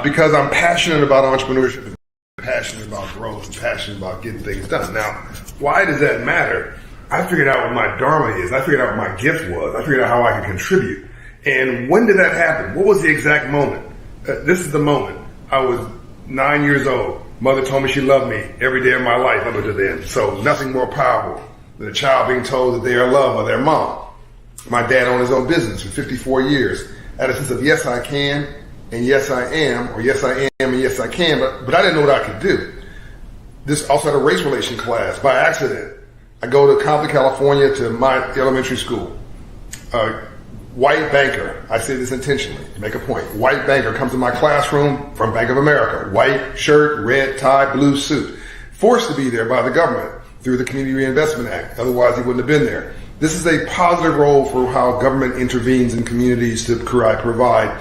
because I'm passionate about entrepreneurship, passionate about growth, and passionate about getting things done. Now, why does that matter? I figured out what my dharma is. I figured out what my gift was. I figured out how I could contribute. And when did that happen? What was the exact moment? This is the moment. I was 9 years old. Mother told me she loved me every day of my life up until then. So nothing more powerful than a child being told that they are loved by their mom. My dad owned his own business for 54 years. I had a sense of yes, I can, and yes, I am, or yes, I am, and yes, I can, but I didn't know what I could do. This also had a race relation class by accident. I go to Compton, California to my elementary school. White banker, I say this intentionally to make a point. White banker comes to my classroom from Bank of America. White shirt, red tie, blue suit. Forced to be there by the government through the Community Reinvestment Act. Otherwise, he wouldn't have been there. This is a positive role for how government intervenes in communities to provide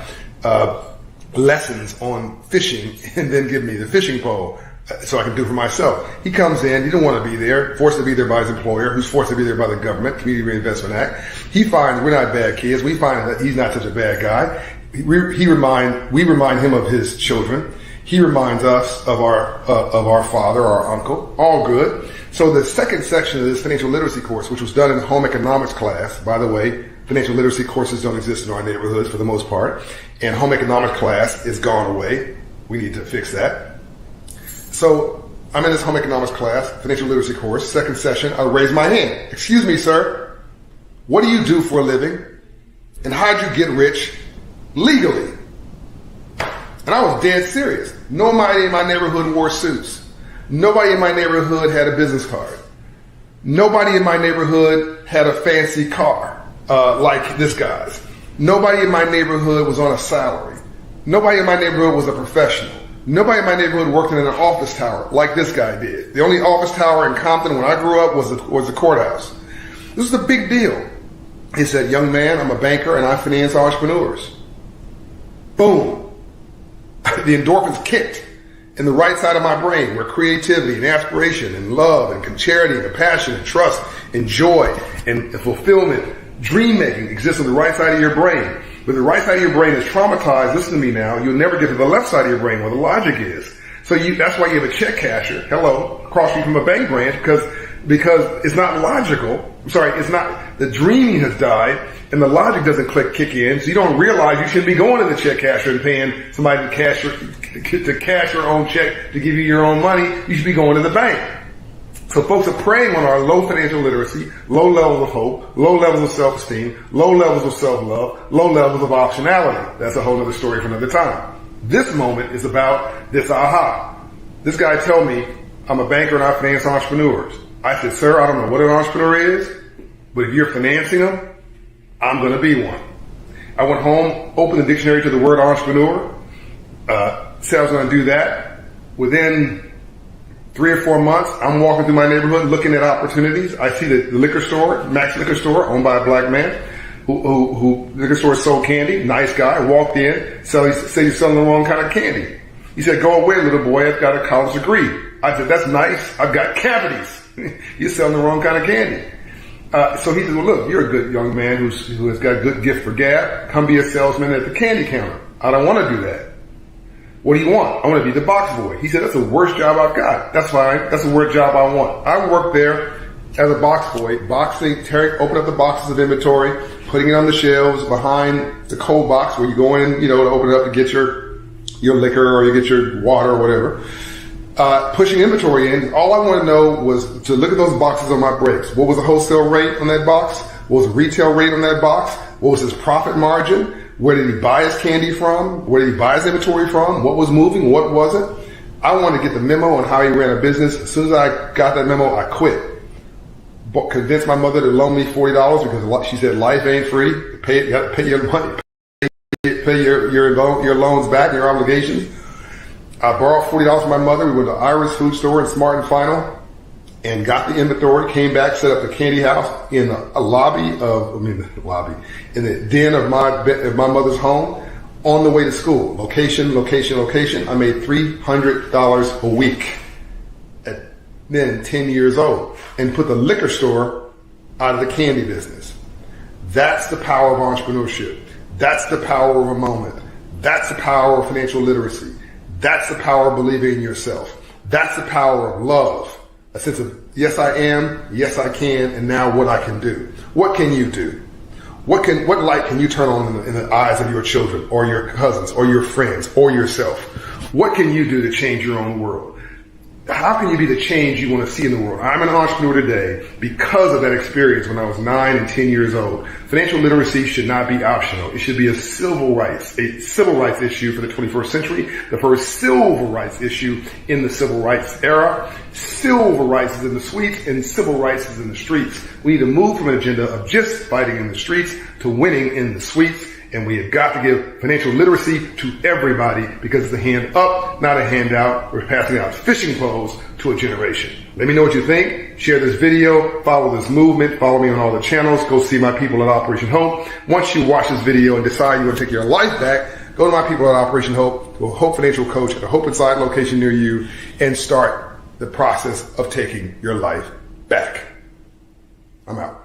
lessons on fishing and then give me the fishing pole so I can do it for myself. He comes in, he didn't want to be there, forced to be there by his employer, who's forced to be there by the government, Community Reinvestment Act. He finds we're not bad kids. We find that he's not such a bad guy. We remind him of his children. He reminds us of our father, our uncle. All good. So the second section of this financial literacy course, which was done in home economics class, by the way, financial literacy courses don't exist in our neighborhoods for the most part, and home economics class is gone away. We need to fix that. So I'm in this home economics class, financial literacy course, second session. I raise my hand. Excuse me, sir. What do you do for a living? And how'd you get rich legally? And I was dead serious. Nobody in my neighborhood wore suits. Nobody in my neighborhood had a business card. Nobody in my neighborhood had a fancy car like this guy's. Nobody in my neighborhood was on a salary. Nobody in my neighborhood was a professional. Nobody in my neighborhood worked in an office tower like this guy did. The only office tower in Compton when I grew up was the courthouse. This is a big deal. He said, young man, I'm a banker and I finance entrepreneurs. Boom. The endorphins kicked in the right side of my brain where creativity and aspiration and love and charity and passion and trust and joy and fulfillment, dream making exists on the right side of your brain. But the right side of your brain is traumatized. Listen to me now. You'll never get to the left side of your brain where the logic is. So that's why you have a check casher, across street from a bank branch because it's not logical. I'm sorry, it's not, the dreaming has died and the logic doesn't kick in. So you don't realize you shouldn't be going to the check casher and paying somebody to cash your own check to give you your own money. You should be going to the bank. So folks are preying on our low financial literacy, low levels of hope, low levels of self-esteem, low levels of self-love, low levels of optionality. That's a whole other story for another time. This moment is about this aha. This guy told me, I'm a banker and I finance entrepreneurs. I said, sir, I don't know what an entrepreneur is, but if you're financing them, I'm going to be one. I went home, opened the dictionary to the word entrepreneur, said I was going to do that. Within 3 or 4 months, I'm walking through my neighborhood looking at opportunities. I see the liquor store, Max Liquor Store, owned by a black man, who liquor store sold candy. Nice guy. Walked in, said he's selling the wrong kind of candy. He said, go away, little boy. I've got a college degree. I said, that's nice. I've got cavities. You're selling the wrong kind of candy. So he said, well, look, you're a good young man who has got a good gift for gab. Come be a salesman at the candy counter. I don't want to do that. What do you want? I want to be the box boy. He said, that's the worst job I've got. That's fine. That's the worst job I want. I worked there as a box boy, open up the boxes of inventory, putting it on the shelves behind the cold box where you go in, to open it up to get your liquor or you get your water or whatever. Pushing inventory in. All I wanted to know was to look at those boxes on my brakes. What was the wholesale rate on that box? What was the retail rate on that box? What was his profit margin? Where did he buy his candy from? Where did he buy his inventory from? What was moving? What wasn't? I wanted to get the memo on how he ran a business. As soon as I got that memo, I quit. Convinced my mother to loan me $40 because she said life ain't free. You got to pay your money, pay your loans back, your obligations. I borrowed $40 from my mother. We went to Ira's food store in Smart and Final and got the inventory, came back, set up the candy house in in the den of my mother's home on the way to school. Location. I made $300 a week at then 10 years old and put the liquor store out of the candy business. That's the power of entrepreneurship. That's the power of a moment. That's the power of financial literacy. That's the power of believing in yourself. That's the power of love. A sense of, yes, I am, yes, I can, and now what I can do. What can you do? What light can you turn on in the eyes of your children or your cousins or your friends or yourself? What can you do to change your own world? How can you be the change you want to see in the world? I'm an entrepreneur today because of that experience when I was 9 and 10 years old. Financial literacy should not be optional. It should be a civil rights issue for the 21st century, the first civil rights issue in the civil rights era. Civil rights is in the suites and civil rights is in the streets. We need to move from an agenda of just fighting in the streets to winning in the suites. And we have got to give financial literacy to everybody because it's a hand up, not a handout. We're passing out fishing poles to a generation. Let me know what you think. Share this video. Follow this movement. Follow me on all the channels. Go see my people at Operation Hope. Once you watch this video and decide you want to take your life back, go to my people at Operation Hope, to a Hope Financial Coach at a Hope Inside location near you, and start the process of taking your life back. I'm out.